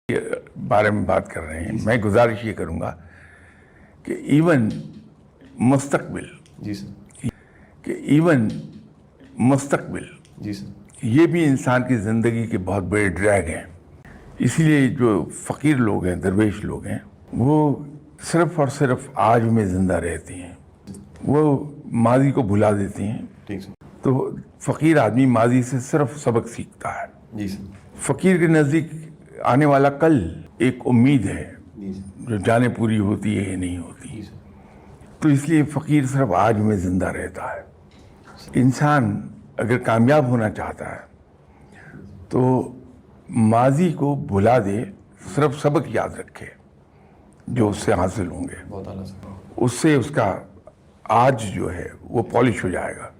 बारे में बात कर रहे हैं। मैं गुजारिश ये करूंगा कि इवन मुस्तकबिल जी सर जी सर ये भी इंसान की ज़िंदगी के बहुत बड़े ड्रैग हैं। इसीलिए जो फ़कीर लोग हैं, दरवेश लोग हैं, वो सिर्फ़ और सिर्फ आज में ज़िंदा रहती हैं, वो माजी को भुला देती हैं। ठीक सर तो फ़कीर आदमी माजी से सिर्फ सबक सीखता है। जी सर फ़कीर के नज़दीक आने वाला कल एक उम्मीद है जी सर जो जाने पूरी होती है या नहीं होती। जी सर तो इसलिए फ़कीर सिर्फ आज में ज़िंदा रहता है। इंसान अगर कामयाब होना चाहता है तो माजी को भुला दे, सिर्फ सबक याद रखे जो उससे हासिल होंगे, बहुत आला सर। उससे उसका आज जो है वो पॉलिश हो जाएगा।